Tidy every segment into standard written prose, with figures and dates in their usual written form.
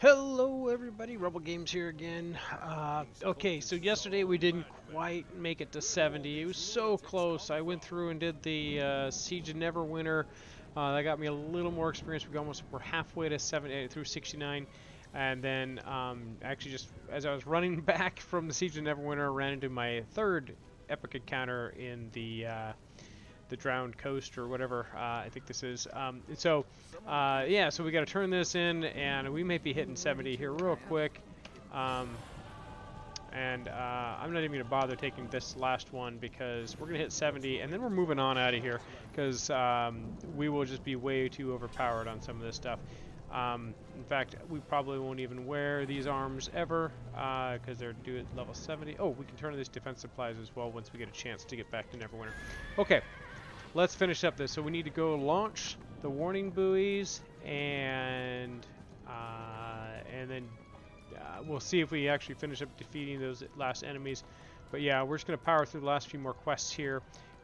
Hello everybody, Rebel Games here again. Okay, so yesterday we didn't quite make it to 70. It was so close. I went through and did the Siege of Neverwinter. That got me a little more experience. We're halfway to 70 through 69. And then actually just as I was running back from the Siege of Neverwinter, I ran into my third epic encounter in the Drowned Coast or whatever I think this is. Yeah, so we got to turn this in, and we may be hitting 70 here real quick. I'm not even going to bother taking this last one because we're going to hit 70, and then we're moving on out of here because we will just be way too overpowered on some of this stuff. In fact, we probably won't even wear these arms ever because they're due at level 70. Oh, we can turn on these defense supplies as well once we get a chance to get back to Neverwinter. Okay. Let's finish up this. So we need to go launch the warning buoys, and then we'll see if we actually finish up defeating those last enemies. But yeah, we're just going to power through the last few more quests here,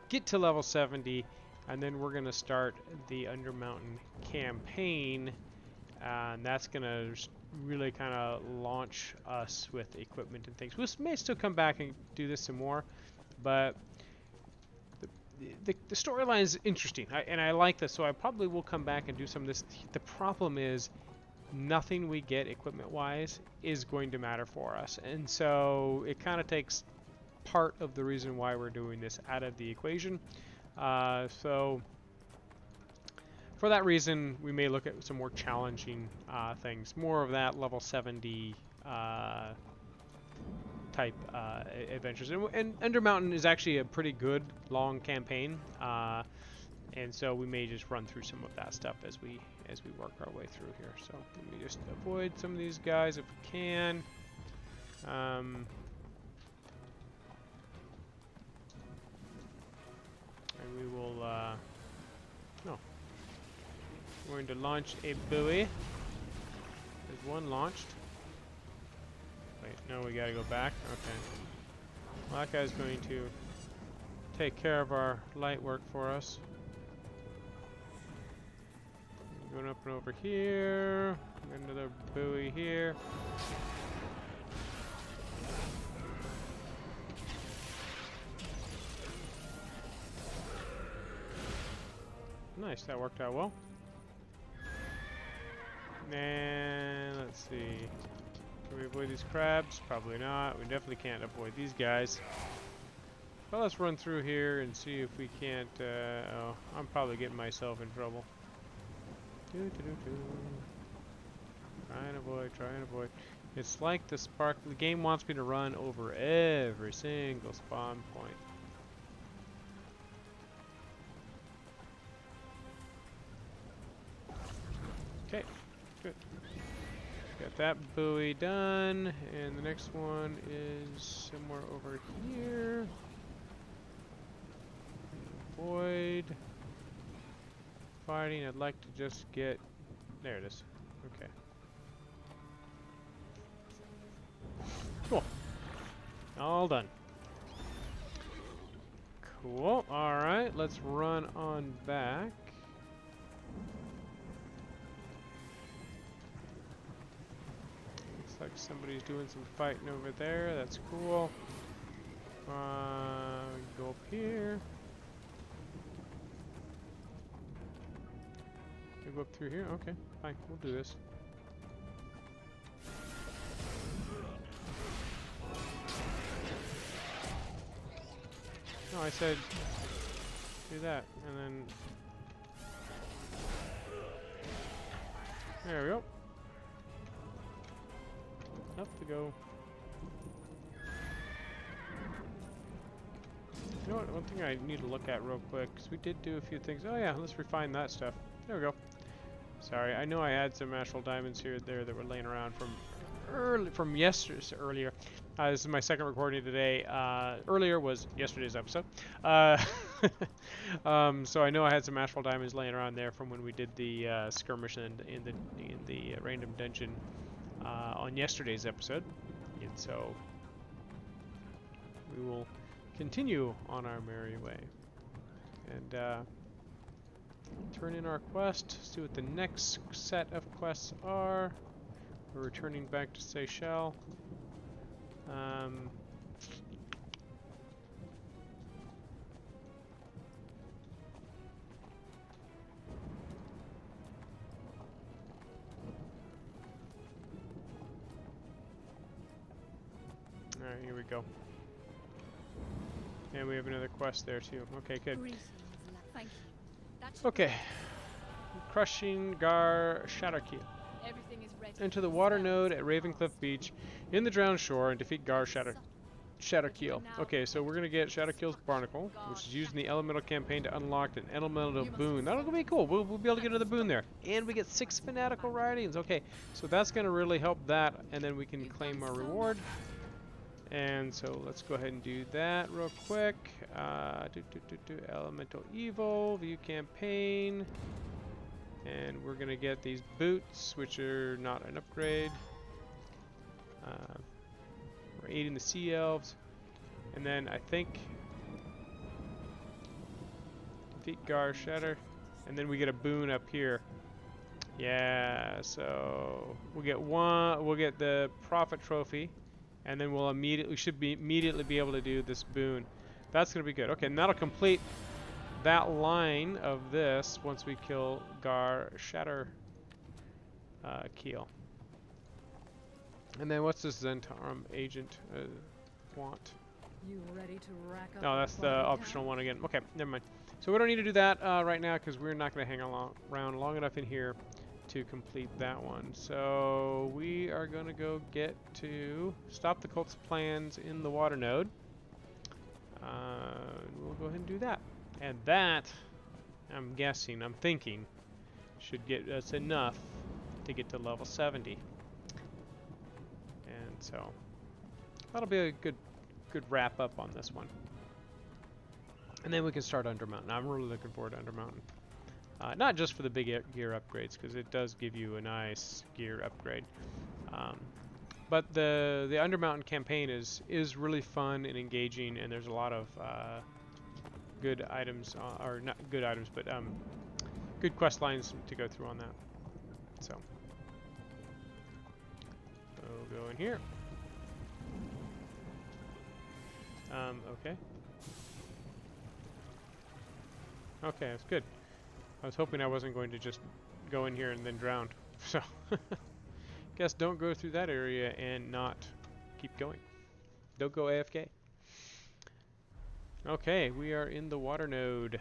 get to level 70, and then we're going to start the Undermountain campaign. And that's going to really kind of launch us with equipment and things. We may still come back and do this some more, but the storyline is interesting, and I like this, so I probably will come back and do some of this. The problem is nothing we get equipment-wise is going to matter for us, and so it kind of takes part of the reason why we're doing this out of the equation. So for that reason, we may look at some more challenging things, more of that level 70 type adventures, and Undermountain is actually a pretty good long campaign, and so we may just run through some of that stuff as we work our way through here. So let me just avoid some of these guys if we can. And we will no, we're going to launch a buoy. There's one launched. Wait, no, we gotta go back? Okay. Well, that guy's going to take care of our light work for us. Going up and over here. Another buoy here. Nice, that worked out well. And let's see. Can we avoid these crabs? Probably not. We definitely can't avoid these guys. Well, let's run through here and see if we can't... oh, I'm probably getting myself in trouble. Try and avoid, try and avoid. It's like the game wants me to run over every single spawn point. Okay, good. Got that buoy done, and the next one is somewhere over here. Avoid fighting. I'd like to just get... There it is. Okay. Cool. All done. Cool. Alright, let's run on back. Like somebody's doing some fighting over there. That's cool. Go up here. You go up through here? Okay, fine. We'll do this. No, I said do that, and then there we go. Up to go. You know what? One thing I need to look at real quick, because we did do a few things. Oh yeah, let's refine that stuff. There we go. Sorry, I know I had some actual diamonds here and there that were laying around from earlier. This is my second recording today. Earlier was yesterday's episode. So I know I had some actual diamonds laying around there from when we did the skirmish in the random dungeon. On yesterday's episode, and so we will continue on our merry way and turn in our quest, see what the next set of quests are. We're returning back to Seychelles. Alright, here we go. And we have another quest there too. Okay, good. Thank you. Okay. Crushing Gar Shatterkeel. Everything is ready. Enter the water node at Ravencliff Beach in the drowned shore and defeat Gar Shatterkeel. Okay, so we're going to get Shatterkeel's Barnacle, which is used in the Elemental campaign to unlock an Elemental boon. That'll be cool. We'll be able to get another boon there. And we get 6 Fanatical Writings. Okay, so that's going to really help that, and then we can claim our reward. And so let's go ahead and do that real quick. Elemental Evil, view campaign. And we're going to get these boots, which are not an upgrade. We're aiding the Sea Elves. And then I think defeat Gar Shatter. And then we get a boon up here. Yeah, so we'll get the Prophet Trophy. And then we should immediately be able to do this boon. That's going to be good. Okay, and that'll complete that line of this once we kill Gar Shatter Keel. And then what's this Zentarum agent want? You ready to rack up? No, that's the optional one again. Okay, never mind. So we don't need to do that right now because we're not going to hang around long enough in here to complete that one. So we are going to go get to stop the cult's plans in the water node. We'll go ahead and do that. And that, I'm thinking, should get us enough to get to level 70. And so that'll be a good wrap up on this one. And then we can start Undermountain. I'm really looking forward to Undermountain. Not just for the big gear upgrades, because it does give you a nice gear upgrade. But the Undermountain campaign is really fun and engaging, and there's a lot of good items, or not good items, but good quest lines to go through on that. So we'll go in here. Okay. Okay, that's good. I was hoping I wasn't going to just go in here and then drown. So, guess don't go through that area and not keep going. Don't go AFK. Okay, we are in the water node.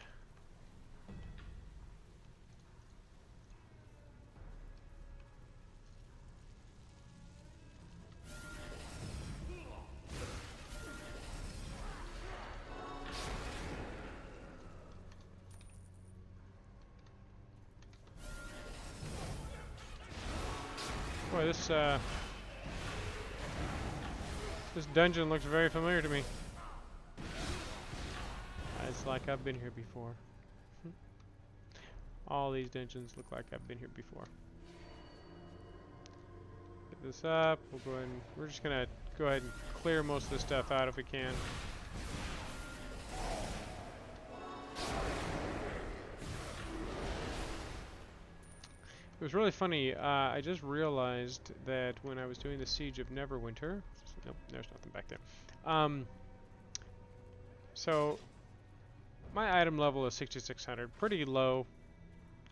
Boy, this dungeon looks very familiar to me. It's like I've been here before. All these dungeons look like I've been here before. Get this up. We'll go ahead and we're just gonna go ahead and clear most of this stuff out if we can. It was really funny. I just realized that when I was doing the Siege of Neverwinter, nope, there's nothing back there. So my item level is 6600, pretty low,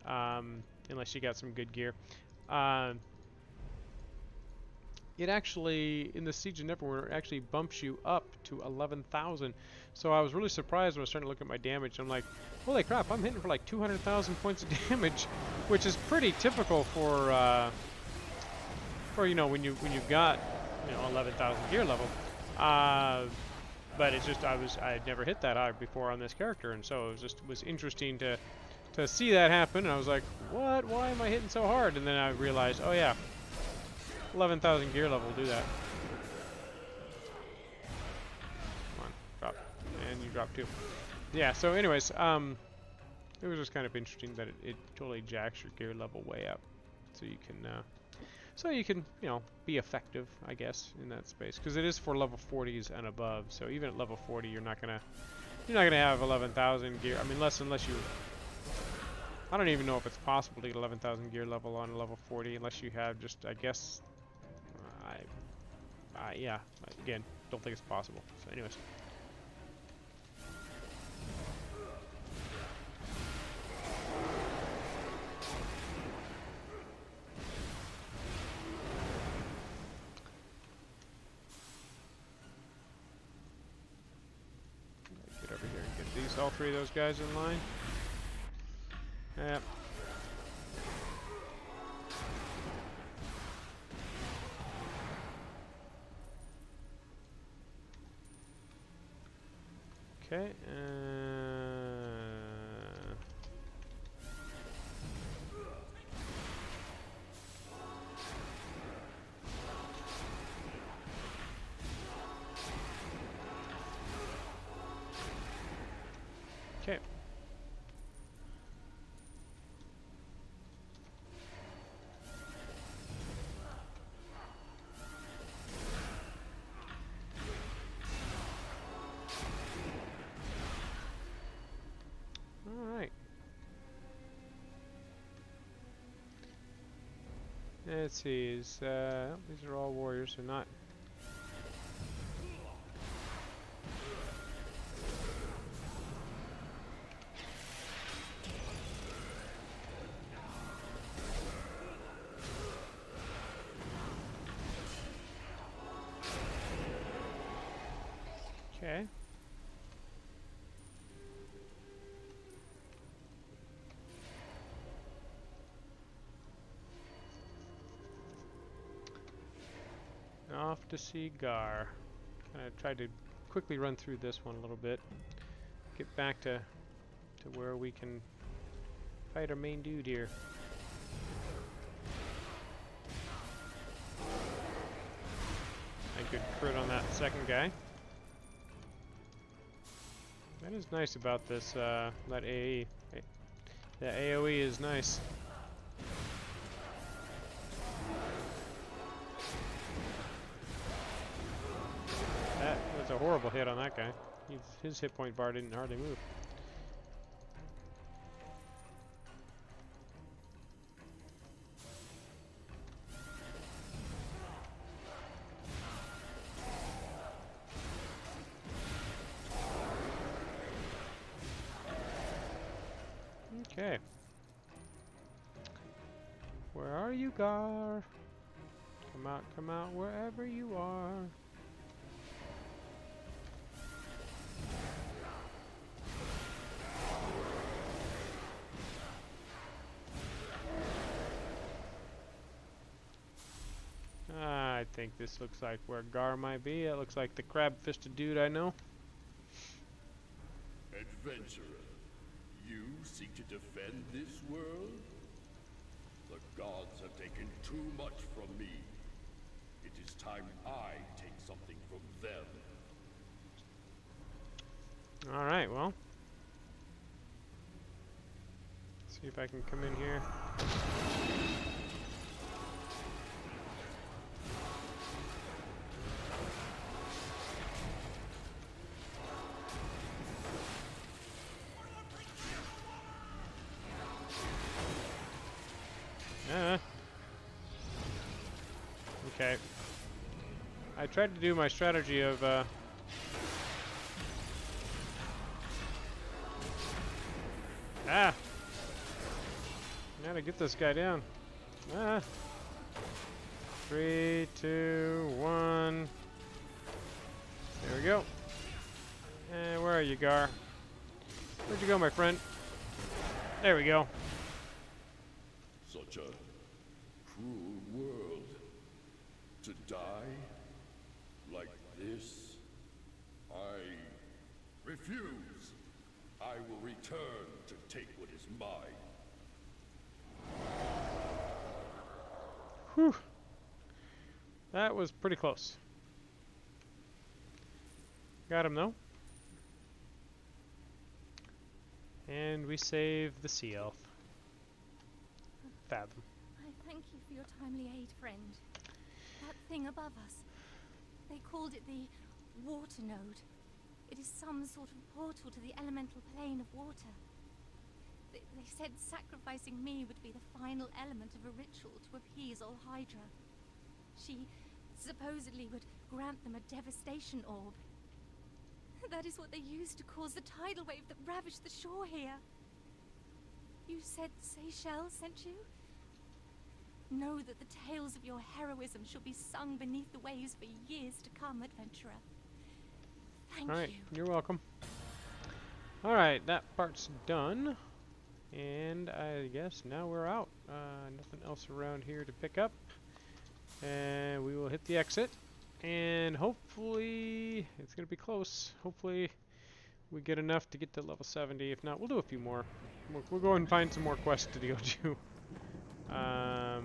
unless you got some good gear. It actually, in the Siege of Neverwinter, actually bumps you up to 11,000. So I was really surprised when I was starting to look at my damage. I'm like, holy crap, I'm hitting for like 200,000 points of damage, which is pretty typical for you know, when you've got, you know, 11,000 gear level. But it's just I had never hit that high before on this character, and so it was interesting to see that happen. And I was like, what? Why am I hitting so hard? And then I realized, oh yeah, 11,000 gear level will do that. Come on, drop. And you drop too. Yeah, so anyways, it was just kind of interesting that it totally jacks your gear level way up. So you can, you know, be effective, I guess, in that space. Because it is for level 40s and above. So even at level 40, you're not gonna have 11,000 gear. I mean, unless you, I don't even know if it's possible to get 11,000 gear level on level 40 unless you have just, I guess, Yeah, again, don't think it's possible. So anyways. Get over here and get all three of those guys in line. Yep. Okay, okay. All right. Let's see. These are all warriors, so not. Okay. Off to see Gar. Kind of tried to quickly run through this one a little bit. Get back to where we can fight our main dude here. A good crit on that second guy. That is nice about this, that AE. The AoE is nice. That was a horrible hit on that guy. His hit point bar didn't hardly move. Okay. Where are you, Gar? Come out wherever you are. I think this looks like where Gar might be. It looks like the crab-fisted dude I know. Adventurer, you seek to defend this world? The gods have taken too much from me. It is time I take something from them. Alright, well. See if I can come in here. Okay. I tried to do my strategy of, Gotta get this guy down. 3, 2, 1. There we go. And where are you, Gar? Where'd you go, my friend? There we go. Such a cruel world. To die like this? I refuse. I will return to take what is mine. Whew. That was pretty close. Got him, though. And we save the sea elf. Fathom. I thank you for your timely aid, friend. That thing above us. They called it the water node. It is some sort of portal to the elemental plane of water. They said sacrificing me would be the final element of a ritual to appease All Hydra. She supposedly would grant them a devastation orb. That is what they used to cause the tidal wave that ravaged the shore here. You said Seychelles sent you? Know that the tales of your heroism shall be sung beneath the waves for years to come, adventurer. Thank Alright, you. you're welcome. Alright, that part's done. And I guess now we're out. Nothing else around here to pick up. And we will hit the exit. And hopefully, it's going to be close. Hopefully we get enough to get to level 70. If not, we'll do a few more. We'll go and find some more quests to go to. Alright.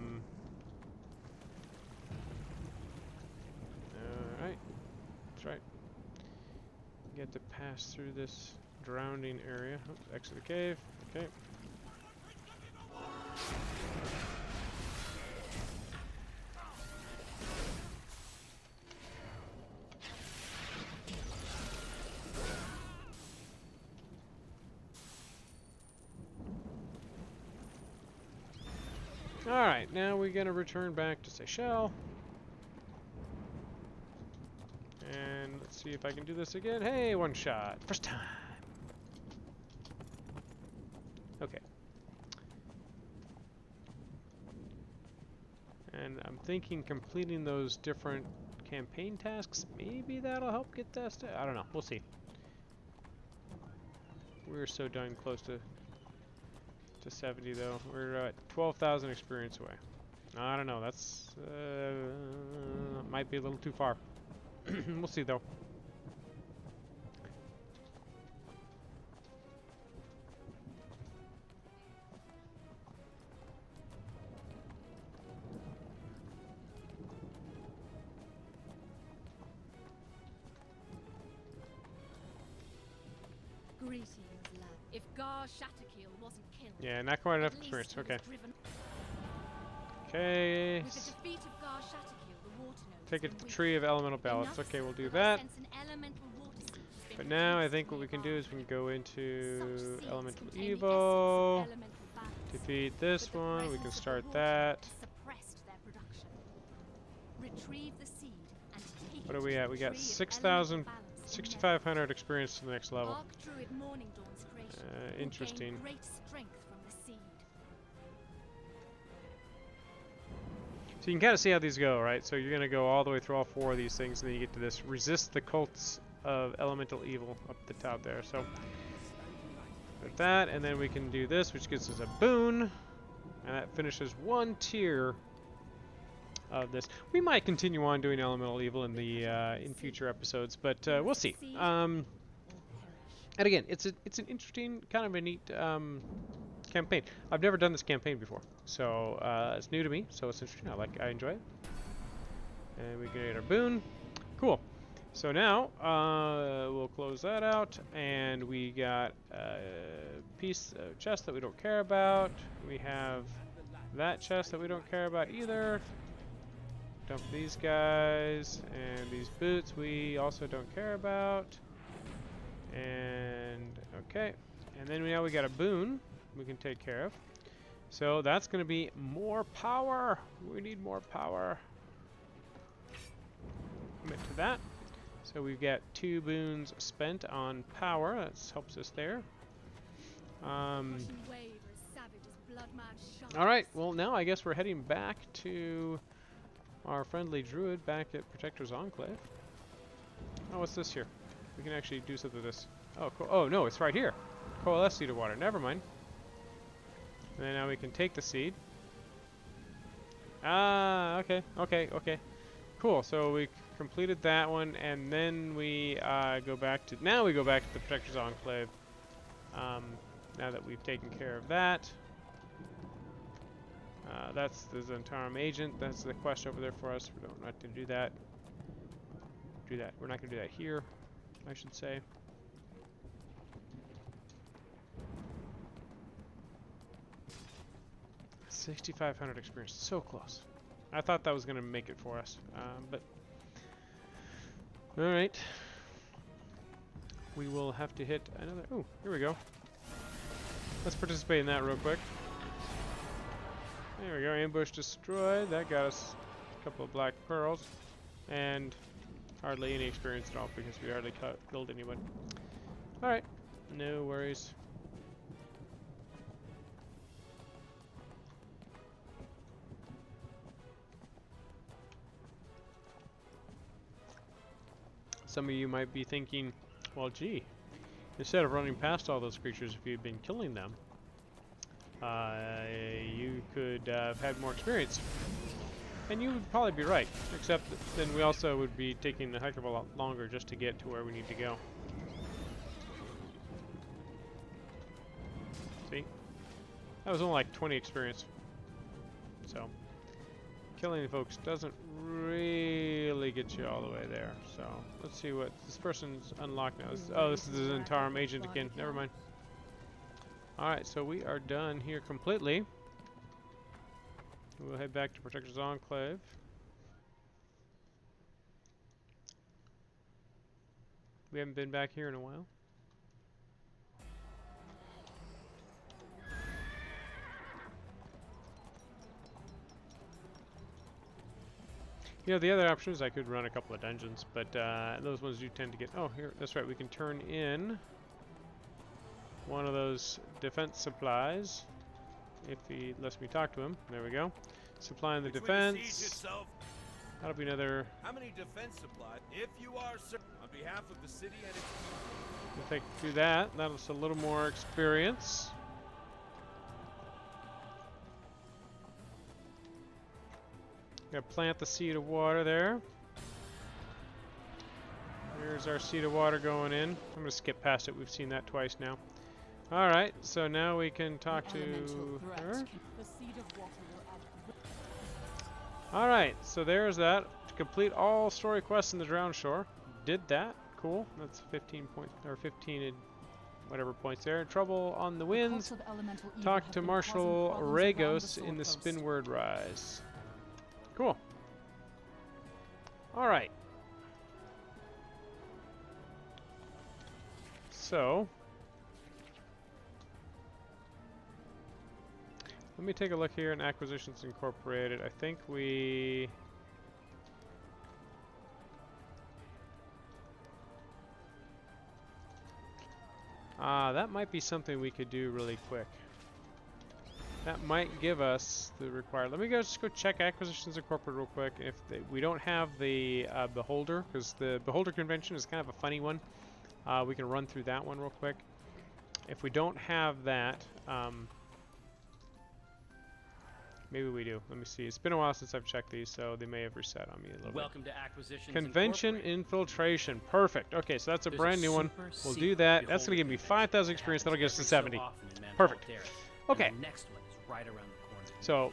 That's right. Get to pass through this drowning area. Oops, exit the cave. Okay. Alright, now we're going to return back to Seychelles. And let's see if I can do this again. Hey, one shot. First time. Okay. And I'm thinking completing those different campaign tasks, maybe that'll help get that stuff. I don't know. We'll see. We're so done close to 70 though. We're at 12,000 experience away. I don't know. That's might be a little too far. We'll see though. Greetings, lad. If Gar Shatterkeel wasn't killed, Yeah, not quite enough at least experience. he was Okay. driven- Okay. With the defeat of Gar Shatterkeel, the water nodes Take it were to the weak. tree of elemental balance. Enough Okay, we'll do that I that. sense an elemental water seed has been But now I released think what we can do is we nearby. can go Such into seeds elemental contain the evil. essence of elemental balance, Defeat this but the one. We can presence of the start water that. suppressed their production. Retrieve the seed and take What it are we to at? the We got tree of 6,000, elemental balance in 6,500 experience to the next Neverwinter. level. Archdruid Morning Dawn's creation will gain Interesting. great strength from the seed. So you can kind of see how these go, right? So you're going to go all the way through all four of these things, and then you get to this resist the cults of elemental evil up the top there. So with that, and then we can do this, which gives us a boon, and that finishes one tier of this. We might continue on doing elemental evil in the in future episodes, but we'll see. And again, it's an interesting, kind of a neat campaign. I've never done this campaign before, so it's new to me. So it's interesting. I enjoy it. And we get our boon. Cool. So now we'll close that out, and we got a piece of chest that we don't care about. We have that chest that we don't care about either. Dump these guys, and these boots we also don't care about. And okay, and then now we got a boon we can take care of. So that's going to be more power. We need more power. Commit to that. So we've got 2 boons spent on power. That helps us there. All right. Well, now I guess we're heading back to our friendly druid back at Protector's Enclave. Oh, what's this here? We can actually do something with this. Oh, cool. Oh, no, it's right here. Coalesce seed of water. Never mind. And then now we can take the seed. Ah, okay, okay, okay. Cool. So we completed that one, and then we go back to the Protector's Enclave. Now that we've taken care of that. That's the Zentarum agent. That's the quest over there for us. We don't have to do that. We're not going to do that here, I should say. $6,500 experience. So close. I thought that was going to make it for us. But all right. We will have to hit another. Oh, here we go. Let's participate in that real quick. There we go. Ambush destroyed. That got us a couple of black pearls. And hardly any experience at all because we hardly killed anyone. Alright, no worries. Some of you might be thinking, well, gee, instead of running past all those creatures, if you'd been killing them, you could have had more experience. And you would probably be right, except then we also would be taking a heck of a lot longer just to get to where we need to go. See? That was only like 20 experience. So, killing folks doesn't really get you all the way there. So, let's see what this person's unlocked now. Oh, this is the Zentarum agent again. Never mind. Alright, so we are done here completely. We'll head back to Protector's Enclave. We haven't been back here in a while. You know, the other option is I could run a couple of dungeons, but those ones do tend to get... Oh, here, that's right, we can turn in one of those defense supplies if he lets me talk to him. There we go. Supplying the defense. That'll be another... How many defense supplies? If you are, sir, on behalf of the city and its people. We'll do that. That'll just a little more experience. Gotta plant the seed of water there. Here's our seed of water going in. I'm gonna skip past it. We've seen that twice now. Alright, so now we can talk to her. Alright, so there's that. To complete all story quests in the Drowned Shore. Did that. Cool. That's 15 points, or 15 whatever points there. Trouble on the winds. Talk to Marshal Regos in the Spinward Rise. Cool. Alright. So, let me take a look here in Acquisitions Incorporated. I think we... that might be something we could do really quick. That might give us the required... Let me just go check Acquisitions Incorporated real quick. If we don't have the Beholder, because the Beholder convention is kind of a funny one. We can run through that one real quick. If we don't have that, maybe we do. Let me see. It's been a while since I've checked these, so they may have reset on me a little Welcome to Acquisitions bit. Convention Infiltration. Perfect. Okay, so that's a brand new one. We'll do that. That's going to give me 5,000 experience. That'll get us to 70. Perfect. Okay. The next one is right around the corner. So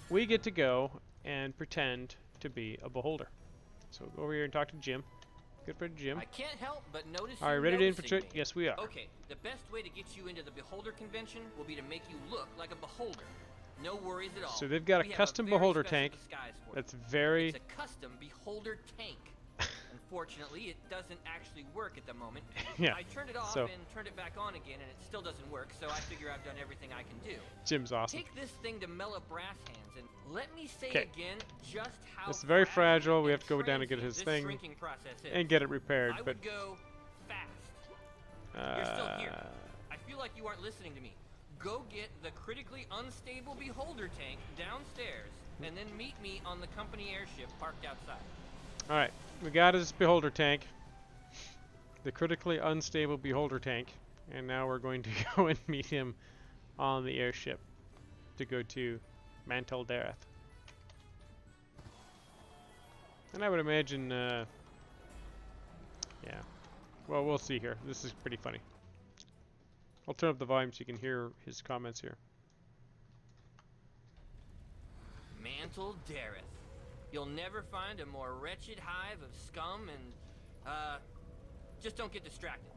we get to go and pretend to be a beholder. So go over here and talk to Jim. Good friend Jim. I can't help but notice Are you ready to infiltrate? Yes, we are. Okay, the best way to get you into the Beholder convention will be to make you look like a beholder. No worries at all. So they've got a custom beholder tank. That's very... It's a custom beholder tank. Unfortunately, it doesn't actually work at the moment. Yeah. I turned it off and turned it back on again, and it still doesn't work, so I figure I've done everything I can do. Jim's awesome. Take this thing to Mela Brass Hands, and let me say again just how it's very fragile. We have to go down and get his thing and get it repaired. I would go fast. You're still here. I feel like you aren't listening to me. Go get the critically unstable beholder tank downstairs, and then meet me on the company airship parked outside. Alright, we got his beholder tank. The critically unstable beholder tank. And now we're going to go and meet him on the airship to go to Mantle Dareth. And I would imagine, yeah. Well, we'll see here. This is pretty funny. I'll turn up the volume so you can hear his comments here. Mantle Dareth. You'll never find a more wretched hive of scum and, just don't get distracted.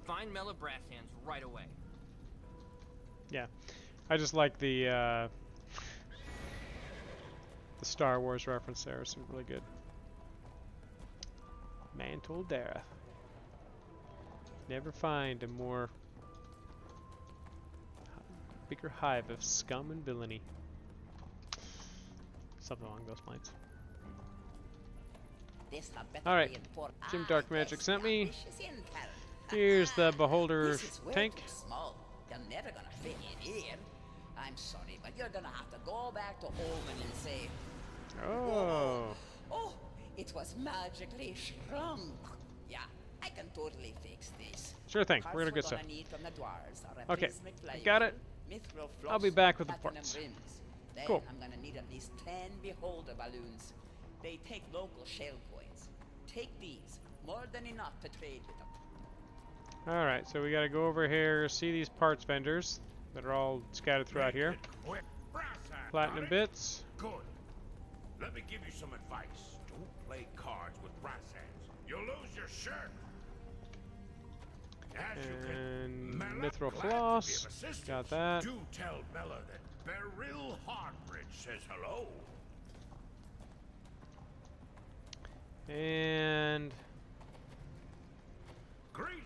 Find Mela Brass Hands right away. Yeah. I just like the Star Wars reference there. It's really good. Mantle Dareth. Never find a more bigger hive of scum and villainy. Something along those lines. Alright, Jim Dark Magic sent me. Here's the Beholder tank. You're never gonna fit in here. I'm sorry, but you're gonna have to go back to Omen and say, Oh. oh, it was magically shrunk. Yeah, I can totally fix this. Sure thing. We're gonna get Parts stuff. we're need from the dwarves are a Okay, prismatic flywheel, got it. mithril I'll be floss, back with the platinum parts. rims. Then Cool. I'm gonna need at least 10 beholder balloons. They take local shell coins. Take these. More than enough to trade with them. Alright, so we gotta go over here, see these parts vendors that are all scattered throughout here. Quick. Brass hat, Platinum got it? bits. Good. Let me give you some advice. Don't play cards with brass hands. You'll lose your shirt. As you can, And Mela, mithril glad to be floss. of assistance. Got that. Do tell Mela that Beryl Hardbridge says hello. And Greeting.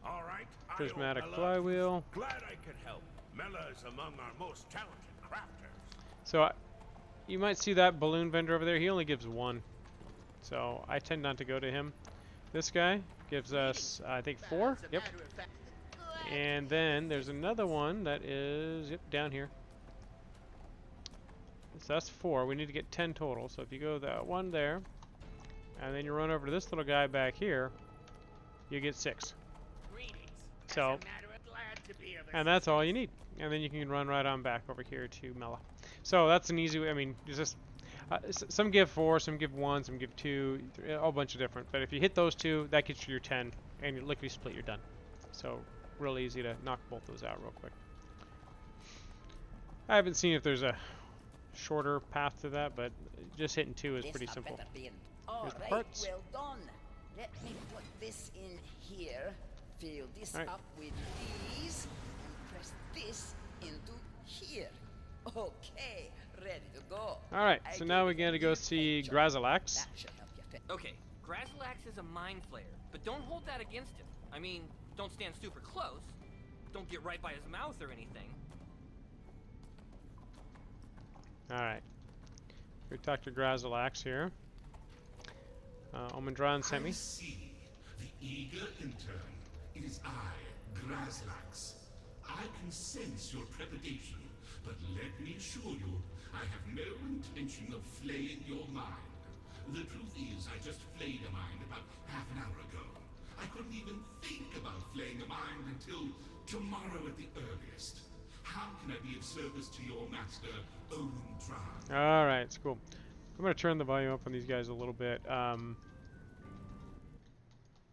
All right. I owe prismatic Mela. flywheel. Glad I could help. Mela is among our most talented crafters. So you might see that balloon vendor over there. He only gives one. So I tend not to go to him. This guy gives us, I think, 4. Yep. And then there's another one that is, yep, down here. So that's 4. We need to get 10 total. So if you go that one there, and then you run over to this little guy back here, you get 6. So, and that's all you need. And then you can run right on back over here to Mela. So that's an easy way. I mean, it's just some give 4, some give 1, some give 2, a whole bunch of different. But if you hit those 2, that gets you your 10, and you lickety split, you're done. So real easy to knock both those out real quick. I haven't seen if there's a shorter path to that, but just hitting 2 is pretty simple. Here's the parts. Well done. Let me put this in here. Fill this All right. up with these and press this into here. Okay, ready to go. Alright, I so now gave we're going to it go a see job. Grazalax. That should help you fit. Okay, Grazalax is a mind flayer, but don't hold that against him. I mean, don't stand super close. Don't get right by his mouth or anything. Alright. We talk to Grazalax here. Omendron sent me. I see. The eager intern. It is I, Grazlax. I can sense your trepidation, but let me assure you, I have no intention of flaying your mind. The truth is, I just flayed a mind about half an hour ago. I couldn't even think about flaying a mind until tomorrow at the earliest. How can I be of service to your master, Omendron? Alright, it's cool. I'm going to turn the volume up on these guys a little bit.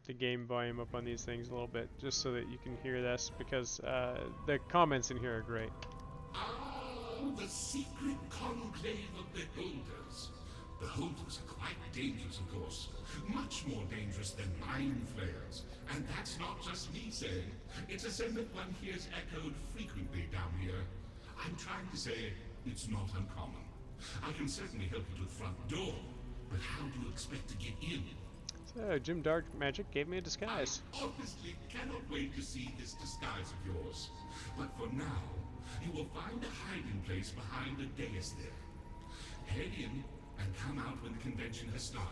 The game volume up on these things a little bit, just so that you can hear this, because the comments in here are great. Ah, the secret conclave of beholders. Beholders are quite dangerous, of course. Much more dangerous than mind flayers. And that's not just me saying. It's a sentiment one hears echoed frequently down here. I'm trying to say it's not uncommon. I can certainly help you to the front door, but how do you expect to get in? So, Jim Dark Magic gave me a disguise. I honestly cannot wait to see this disguise of yours. But for now, you will find a hiding place behind the dais there. Head in and come out when the convention has started.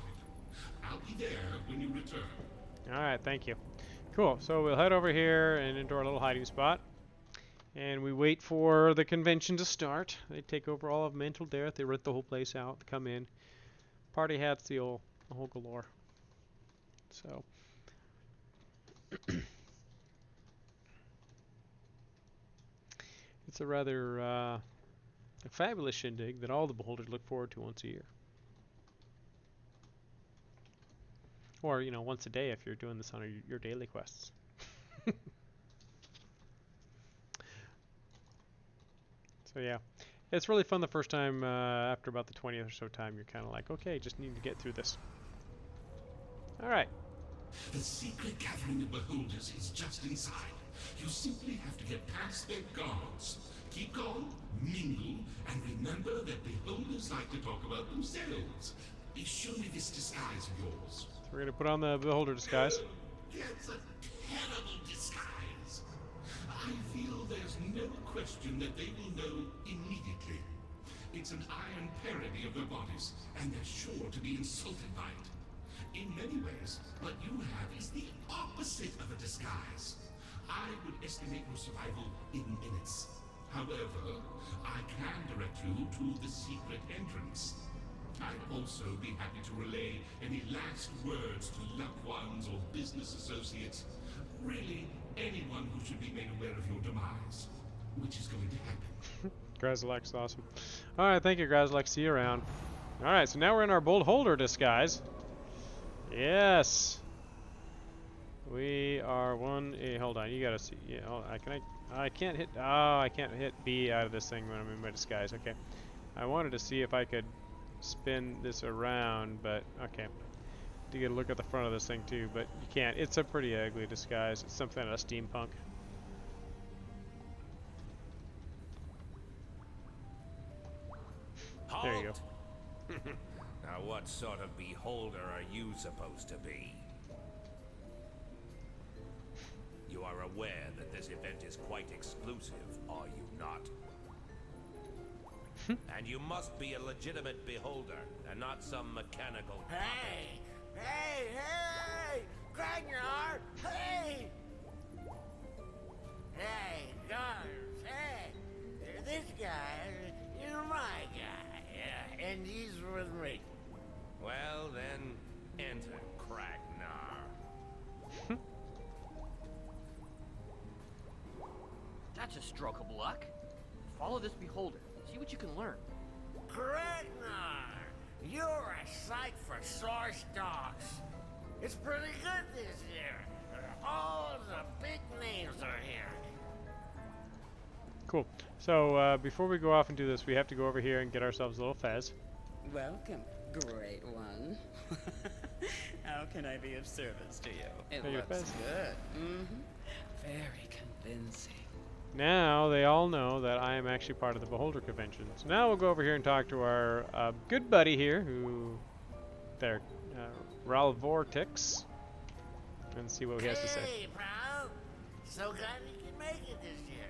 I'll be there when you return. Alright, thank you. Cool, so we'll head over here and into our little hiding spot. And we wait for the convention to start. They take over all of Mental Death. They rent the whole place out. They come in. Party hats, the whole galore. So. It's a rather a fabulous shindig that all the beholders look forward to once a year. Or, you know, once a day if you're doing this on your daily quests. So yeah, it's really fun the first time. After about the 20th or so time, you're kind of like, okay, just need to get through this. Alright. The secret gathering of beholders is just inside. You simply have to get past their guards. Keep calm, mingle, and remember that beholders like to talk about themselves. Show me this disguise of yours. So we're going to put on the beholder disguise. That's a terrible disguise. I feel there's no question that they will know immediately. It's an iron parody of their bodies, and they're sure to be insulted by it. In many ways, what you have is the opposite of a disguise. I would estimate your survival in minutes. However, I can direct you to the secret entrance. I'd also be happy to relay any last words to loved ones or business associates. Really, anyone who should be made aware of your demise, which is going to happen. Grazlex, awesome. Alright, thank you, Grazlex. See you around. Alright, so now we're in our bold holder disguise. Yes! We are one. Hold on, you gotta see. Yeah, hold on. I can't hit. Oh, I can't hit B out of this thing when I'm in my disguise. Okay. I wanted to see if I could spin this around, but okay. To get a look at the front of this thing too, but you can't. It's a pretty ugly disguise. It's something out of steampunk. Halt! There you go. Now, what sort of beholder are you supposed to be? You are aware that this event is quite exclusive, are you not? And you must be a legitimate beholder, and not some mechanical... Hey! Hey! Hey! Grognard! Hey! Hey, guards! Hey! This guy is my guy, yeah, and he's with me. Well, then, enter, Kragnar. That's a stroke of luck. Follow this beholder. See what you can learn. Ragnar, you're a sight for sore stalks. It's pretty good this year. All the big names are here. Cool. So before we go off and do this, we have to go over here and get ourselves a little fez. Welcome, great one. How can I be of service to you? It Hey, your looks fez. good. Very convincing. Now they all know that I am actually part of the Beholder Convention. So now we'll go over here and talk to our good buddy here, who, there, Ralvortix, and see what he has to say. Hey, pal. So glad you can make it this year.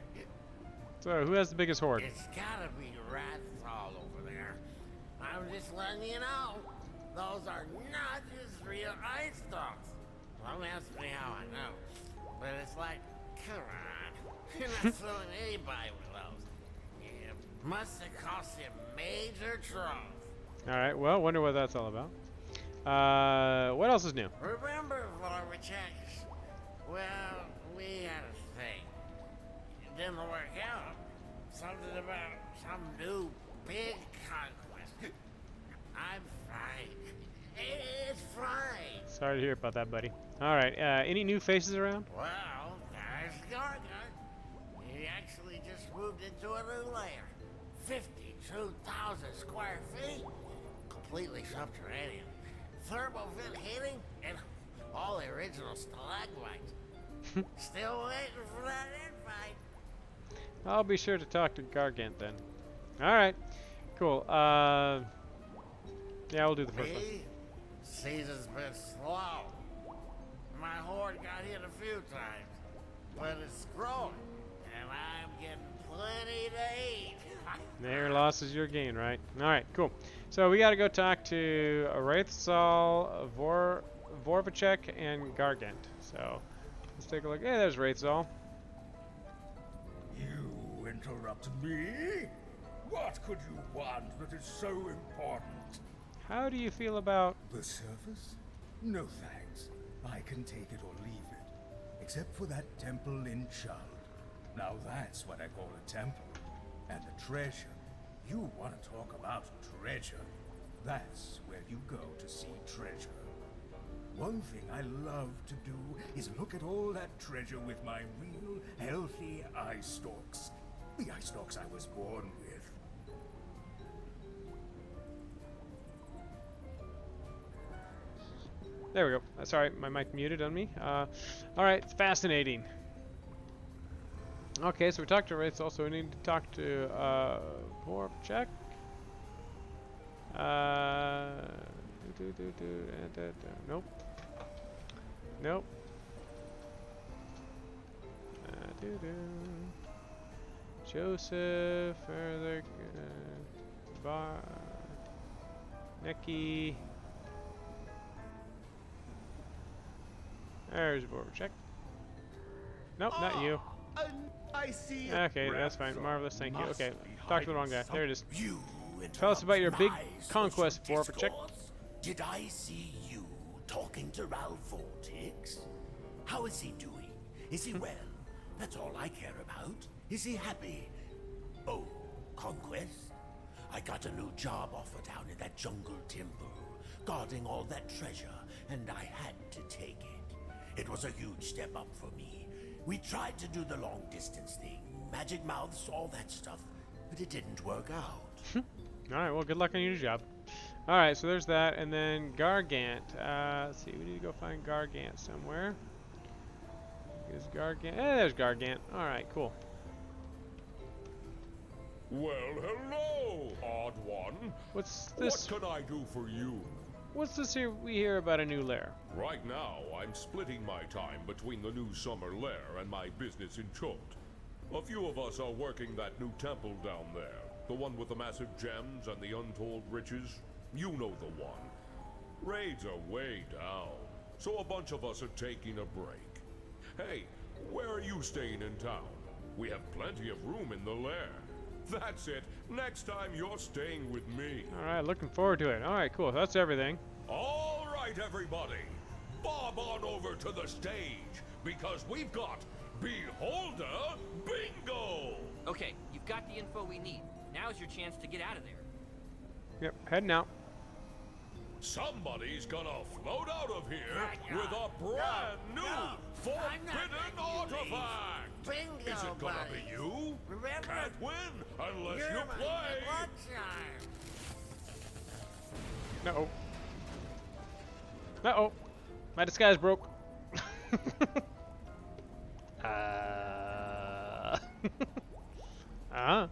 So, who has the biggest horde? It's gotta be Rathall over there. I'm just letting you know. Those are not just real ice dogs. Don't ask me how I know. But it's like, come on. You're not fooling anybody with those. It must have cost you major trouble. Alright, well, wonder what that's all about. What else is new? Remember, Vorvachek? Well, we had a thing. It didn't work out. Something about some new big conquest. I'm fine. It's fine. Sorry to hear about that, buddy. Alright, any new faces around? Well, there's Gargan. He actually just moved into a new lair. 52,000 square feet. Completely subterranean. Thermal vent heating and all the original stalagmites. Still waiting for that invite. I'll be sure to talk to Gargant then. Alright, cool. Yeah, we'll do the first one. Me? Season's been slow. My horde got hit a few times, but it's growing, and I'm getting plenty to eat. Their loss is your gain, right? Alright, cool. So we gotta go talk to Wraithzal, Vorvachek, and Gargant. So let's take a look. Hey, there's Wraithzal. You interrupt me? What could you want that is so important? How do you feel about... The surface? No thanks. I can take it or leave it. Except for that temple in Chald. Now that's what I call a temple. And a treasure. You want to talk about treasure? That's where you go to see treasure. One thing I love to do is look at all that treasure with my real, healthy eye stalks. The eye stalks I was born with. There we go. Sorry, my mic muted on me. Alright, it's fascinating. Okay, so we talked to Wraithzal, so we need to talk to Vorvachek. Nope. Nope. Joseph, further, Bar, Neki. There's a forward check. Nope, not you. I see. Okay, that's fine. Marvelous, thank you. Okay, talk to the wrong guy. There it is. You Tell us about your big my conquest, social forward check. discourse? Did I see you talking to Ralph Vortex? How is he doing? Is he well? That's all I care about. Is he happy? Oh, conquest? I got a new job offer down in that jungle temple, guarding all that treasure, and I had to take it. It was a huge step up for me. We tried to do the long distance thing, magic mouths, all that stuff, but it didn't work out. Alright, well, good luck on your job. Alright, so there's that, and then Gargant. Let's see, we need to go find Gargant somewhere. Is Gargant? There's Gargant. Alright, cool. Well, hello, odd one. What's this? What can I do for you? What's this here we hear about a new lair? Right now, I'm splitting my time between the new summer lair and my business in Chult. A few of us are working that new temple down there. The one with the massive gems and the untold riches. You know the one. Raids are way down, so a bunch of us are taking a break. Hey, where are you staying in town? We have plenty of room in the lair. That's it. Next time you're staying with me. Alright, looking forward to it. Alright, cool. That's everything. All right, everybody. Bob on over to the stage, because we've got Beholder Bingo! Okay, you've got the info we need. Now's your chance to get out of there. Yep, heading out. Somebody's gonna float out of here with a brand new forbidden artifact! Bingo, Is it gonna buddy. be you? Remember, Can't win unless you're you my play! luck charm. Uh-oh. Uh-oh. My disguise broke. Uh-huh.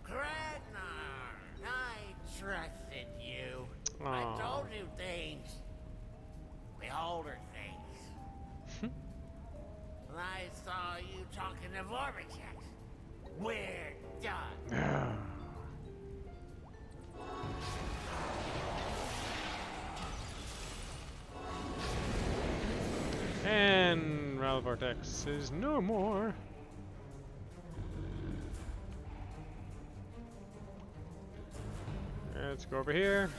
Gradnar, I trusted you. Aw. I told you things. Beholder things. When I saw you talking to Vortex, we're done. And Ralph Vortex is no more. Let's go over here.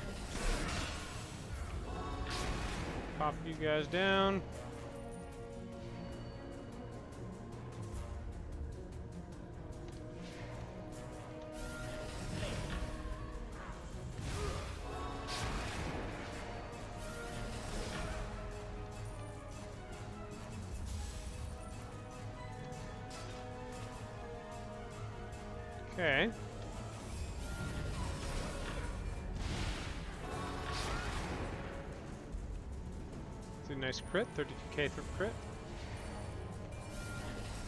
Pop you guys down. Okay. It's a nice crit, 32k for crit.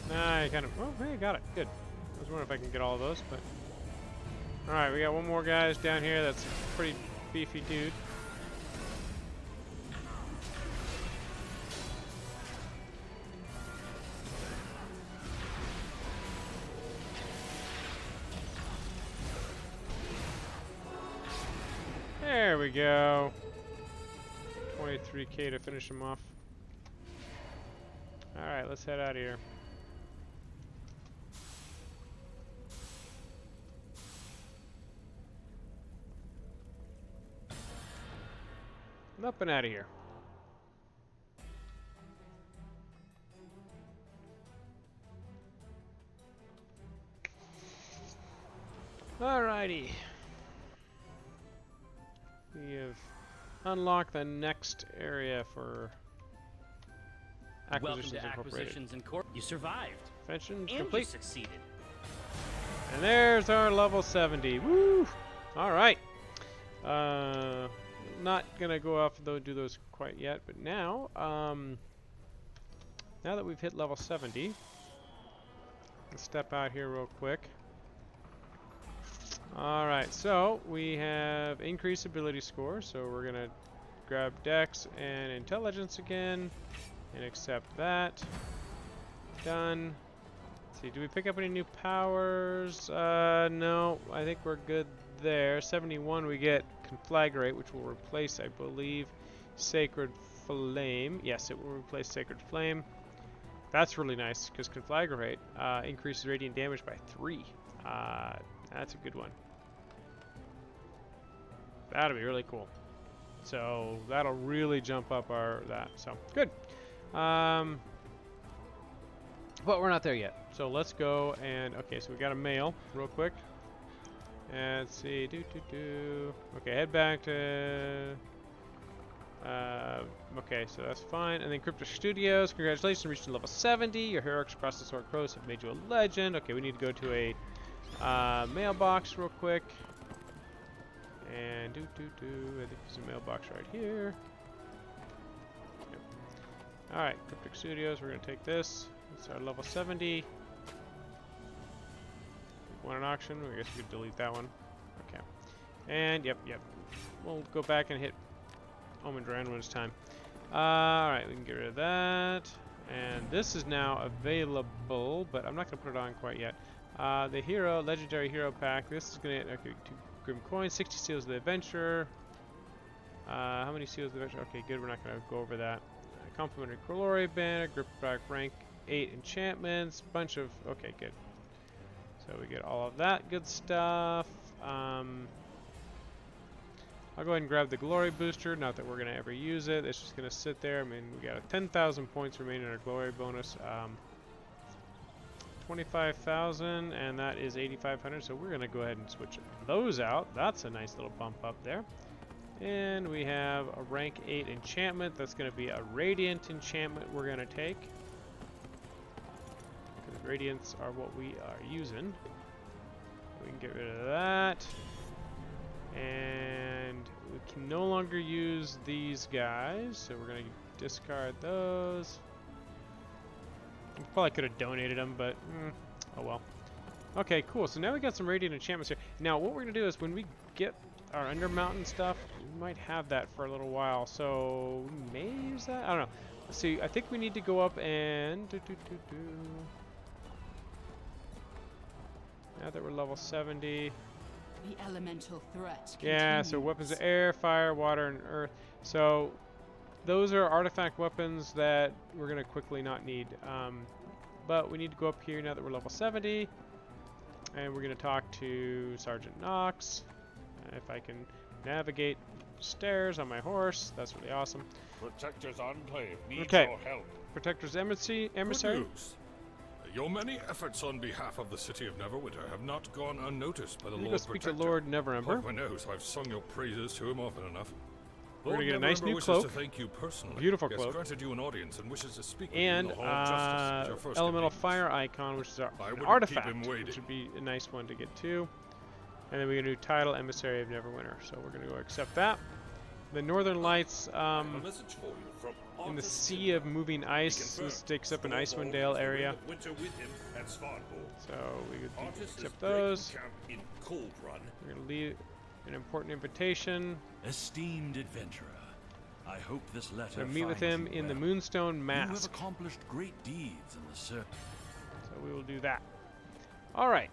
Nah, I kind of. Oh, hey, got it. Good. I was wondering if I can get all of those, but. Alright, we got one more guys down here that's a pretty beefy dude. There we go. 23k to finish him off. Alright, let's head out of here. Up and out of here. Alrighty. We have unlocked the next area for Welcome Acquisitions to Incorporated. Acquisitions Incorporated. You survived. Expansion And you complete. succeeded. And there's our level 70. Woo! Alright. Not gonna go off and do those quite yet, but now, now that we've hit level 70, let's step out here real quick. Alright, so we have increased ability score, so we're gonna grab Dex and Intelligence again, and accept that. Done. Let's see, do we pick up any new powers? No, I think we're good there. 71 we get Conflagrate, which will replace, I believe, Sacred Flame. Yes, it will replace Sacred Flame. That's really nice because Conflagrate increases radiant damage by 3. That's a good one. That'll be really cool. So that'll really jump up that. So good. But we're not there yet. So let's go and okay. So we got a mail real quick. And let's see. Okay, head back to. Okay, so that's fine. And then Crypto Studios, congratulations on reaching level 70. Your heroics across the Sword Coast have made you a legend. Okay, we need to go to a mailbox real quick. And I think there's a mailbox right here. Yep. Alright, Cryptic Studios, we're going to take this. It's our level 70. Want an auction? I guess we could delete that one. Okay. And, yep. We'll go back and hit Omen Duran when it's time. Alright, we can get rid of that. And this is now available, but I'm not going to put it on quite yet. The hero, legendary hero pack. This is going to, okay, 2 Grim Coins, 60 Seals of the Adventurer. How many Seals of the Adventurer? Okay, good, we're not going to go over that. Complimentary Glory Banner, Grip Back Rank 8 Enchantments, bunch of, okay, good. So we get all of that good stuff. I'll go ahead and grab the Glory Booster, not that we're going to ever use it. It's just going to sit there. I mean, we got a 10,000 points remaining in our Glory bonus. 25,000, and that is 8,500, so we're going to go ahead and switch those out. That's a nice little bump up there. And we have a rank 8 enchantment. That's going to be a Radiant enchantment we're going to take. Because Radiants are what we are using. We can get rid of that. And we can no longer use these guys, so we're going to discard those. I probably could have donated them, but oh well. Okay, cool. So now we got some Radiant enchantments here. Now what we're going to do is when we get our Undermountain stuff, we might have that for a little while. So we may use that? I don't know. Let's see. I think we need to go up and... Now that we're level 70... The elemental threat yeah, so weapons of air, fire, water, and earth. So those are artifact weapons that we're going to quickly not need. But we need to go up here now that we're level 70. And we're going to talk to Sergeant Knox. If I can navigate stairs on my horse, that's really awesome. Protector's Enclave needs your help. Protector's Emissary? Good news. Your many efforts on behalf of the city of Neverwinter have not gone unnoticed by the Lord Protector. Speak to Protector. Lord Neverember. Lord knows I've sung your praises to him often enough. We're Lord gonna get a nice Neverember new wishes cloak. to thank you personally. Beautiful He has cloak. granted you an audience and wishes to speak with And you in the Hall of Justice at your first elemental convenience. fire icon, which is our I wouldn't artifact, keep him waiting. which would be a nice one to get to. And then we get a new title, Emissary of Neverwinter. So we're gonna go accept that. The Northern Lights in the Sea of Moving Ice. This takes up an Icewind Dale area. So we would accept those. We're gonna leave an important invitation. Esteemed adventurer, I hope this letter meet with finds him you in the well. Moonstone You have Mask. accomplished great deeds in the circle. So we will do that. All right.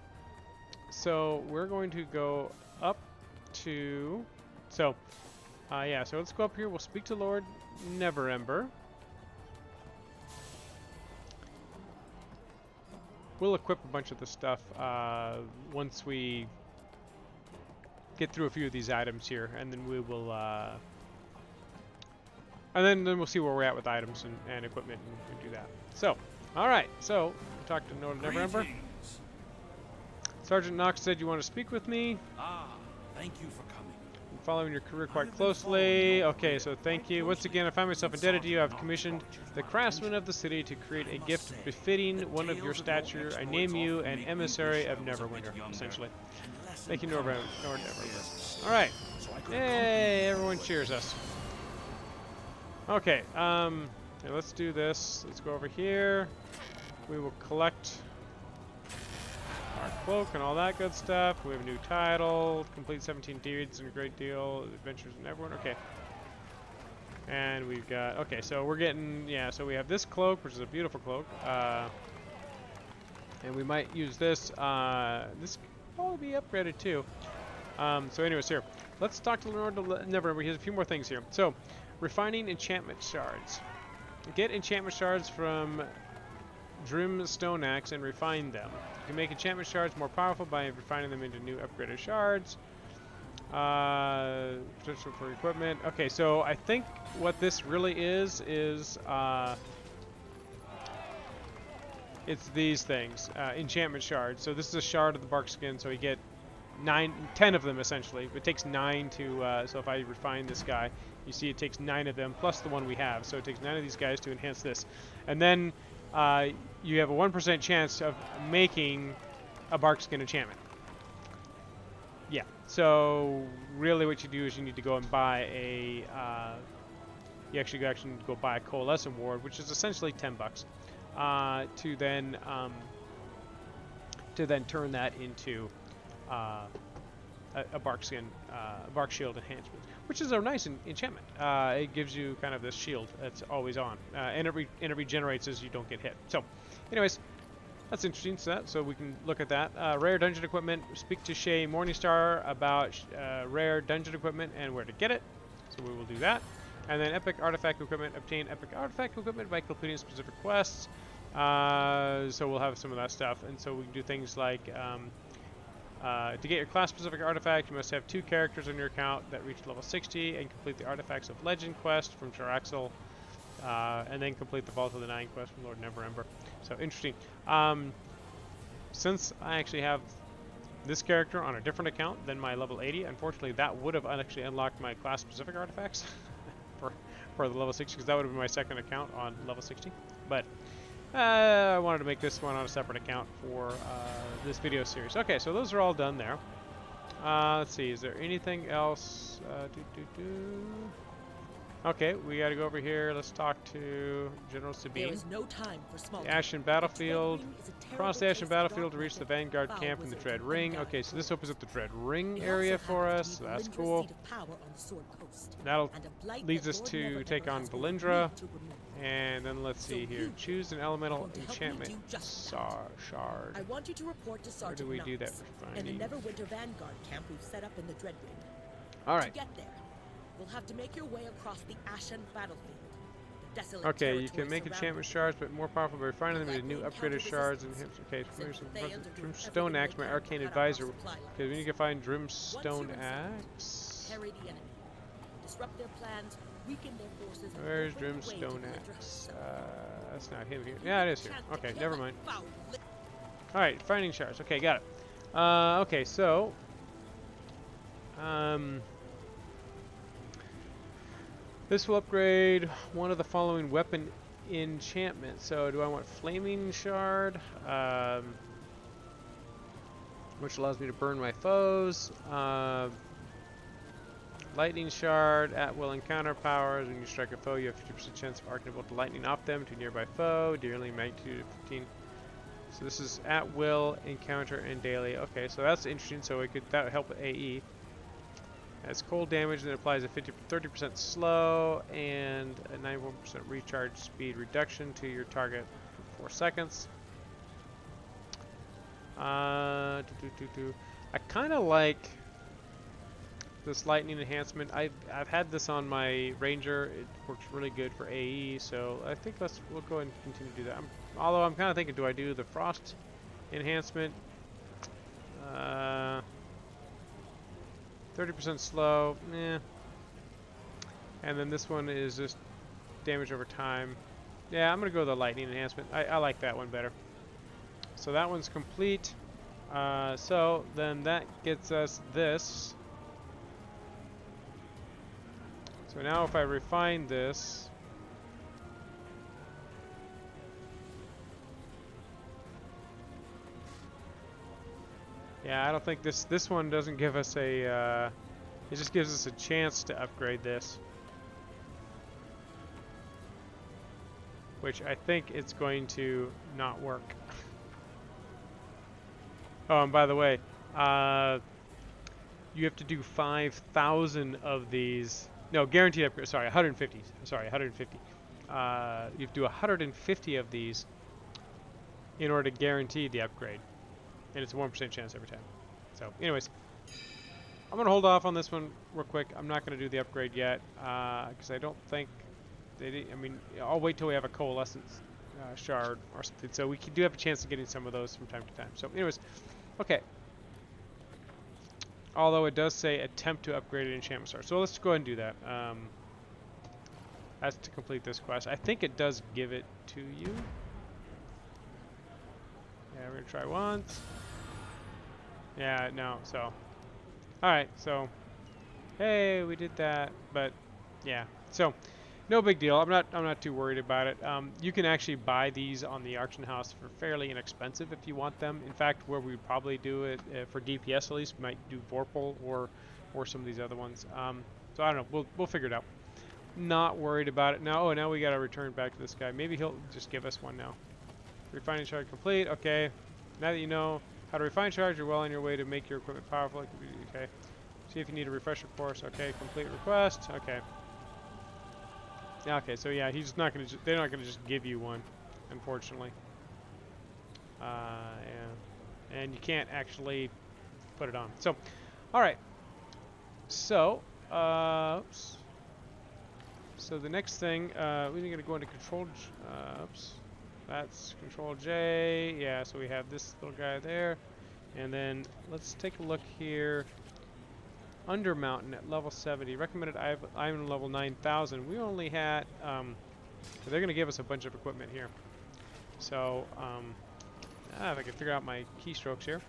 So we're going to go up to. So, yeah. So let's go up here. We'll speak to Lord Neverember. We'll equip a bunch of the stuff once we get through a few of these items here, and then we will. And then we'll see where we're at with items and equipment and do that. So, all right. So we talked to Lord Neverember. Sergeant Knox said you want to speak with me. Ah, thank you for coming. I'm following your career quite closely. Okay, so thank you. Once again, I find myself indebted to you. I've commissioned the craftsmen of the city to create a gift befitting one of your stature. I name you an emissary of Neverwinter, essentially. Thank you, Lord Neverember. All right. Hey, everyone cheers us. Okay, yeah, let's do this. Let's go over here. We will collect our cloak and all that good stuff. We have a new title. Complete 17 deeds and a great deal. Adventures in Neverwinter. Okay. And we've got... Okay, so we're getting... Yeah, so we have this cloak, which is a beautiful cloak. And we might use this. This could probably be upgraded too. So anyways, here. let's talk to Lord Neverwinter. He has a few more things here. So, refining enchantment shards. Get enchantment shards from Drim Stone Axe and refine them. You can make enchantment shards more powerful by refining them into new upgraded shards. Potential for equipment. Okay, so I think what this really is it's these things, enchantment shards. So this is a shard of the bark skin, so you get 10 of them essentially. It takes 9 to, so if I refine this guy, you see it takes 9 of them plus the one we have. So it takes 9 of these guys to enhance this. And then you have a 1% chance of making a bark skin enchantment. Yeah, so really what you do is you need to go and buy a, you actually need to go buy a Coalescent Ward, which is essentially 10 bucks, to then turn that into a bark skin, bark shield enhancement, which is a nice enchantment. It gives you kind of this shield that's always on, and it regenerates as you don't get hit. So, anyways, that's interesting. So we can look at that. Rare dungeon equipment. Speak to Shay Morningstar about rare dungeon equipment and where to get it. So we will do that. And then epic artifact equipment. Obtain epic artifact equipment by completing specific quests. So we'll have some of that stuff. And so we can do things like to get your class-specific artifact, you must have 2 characters on your account that reach level 60 and complete the Artifacts of Legend quest from Jaraxxil. And then complete the Vault of the Nine quest from Lord Neverwinter. So interesting. Since I actually have this character on a different account than my level 80, unfortunately that would have actually unlocked my class-specific artifacts for the level 60, because that would have been my second account on level 60. But I wanted to make this one on a separate account for this video series. Okay, so those are all done there. Let's see, is there anything else? Okay, we gotta go over here. Let's talk to General Sabine. There is no time for small the Ashen Battlefield. Cross the Ashen Battlefield to reach the Vanguard camp in the Dread Ring. Okay, so this opens up the Dread Ring area for us. So that's cool. That'll leads us to take on Valindra. And then let's see here. Choose an elemental enchantment shard. I want you to report to Sergeant Where do we do that? in the Neverwinter Vanguard camp we've set up in the Dread Ring. All right. To get there, you'll have to make your way across the Ashen Battlefield. Desolate okay, you can make enchantment shards, but more powerful by refining them into new upgraded shards. And okay, Drim Stone Axe, my arcane advisor. Okay, we need to find Drim Stone Axe. Harry the enemy. Disrupt their plans, weaken their forces. Where's Drim Stone Axe? That's not him here. Yeah, it is here. Okay, never mind. Alright, finding shards. Okay, got it. Okay, so this will upgrade one of the following weapon enchantments. So do I want Flaming Shard, which allows me to burn my foes. Lightning Shard, at will encounter powers. When you strike a foe, you have 50% chance of arcing a bolt of lightning off them to a nearby foe, dearly magnitude of 15. So this is at will, encounter, and daily. Okay, so that's interesting. So that would help with AE. Has cold damage and it applies a 30% slow and a 91% recharge speed reduction to your target for 4 seconds. I kind of like this lightning enhancement. I've had this on my ranger. It works really good for AE, so I think we'll go ahead and continue to do that. Although I'm kind of thinking, do I do the frost enhancement? 30% slow, and then this one is just damage over time. Yeah, I'm gonna go with the lightning enhancement. I like that one better. So that one's complete. So then that gets us this. So now if I refine this, yeah, I don't think this one doesn't give us a, it just gives us a chance to upgrade this. Which I think it's going to not work. Oh, and by the way, you have to do 5,000 of these. No, guaranteed upgrade. Sorry, 150. Sorry, 150. You have to do 150 of these in order to guarantee the upgrade. And it's a 1% chance every time. So, anyways. I'm going to hold off on this one real quick. I'm not going to do the upgrade yet because I don't think they did. I mean, I'll wait till we have a coalescence shard or something. So we do have a chance of getting some of those from time to time. So anyways, okay. Although it does say attempt to upgrade an enchantment star. So let's go ahead and do that. That's to complete this quest. I think it does give it to you. Yeah, we're going to try once. Yeah, no, so. Alright, so. Hey, we did that. But, yeah. So, no big deal. I'm not too worried about it. You can actually buy these on the auction house for fairly inexpensive if you want them. In fact, where we'd probably do it, for DPS at least, we might do Vorpal or some of these other ones. So I don't know. We'll figure it out. Not worried about it now. Oh, now we got to return back to this guy. Maybe he'll just give us one now. Refining shard complete. Okay. Now that you know how to refine shards, you're well on your way to make your equipment powerful. Okay. See if you need a refresher course. Okay. Complete request. Okay. Yeah. Okay. So yeah, he's not gonna. They're not gonna just give you one, unfortunately. Yeah. And you can't actually put it on. So, all right. So, oops. So the next thing, we're going to go into control, oops, that's control J, yeah, so we have this little guy there, and then let's take a look here, under mountain at level 70, recommended item level 9,000, we only had, they're going to give us a bunch of equipment here, so, if I can figure out my keystrokes here.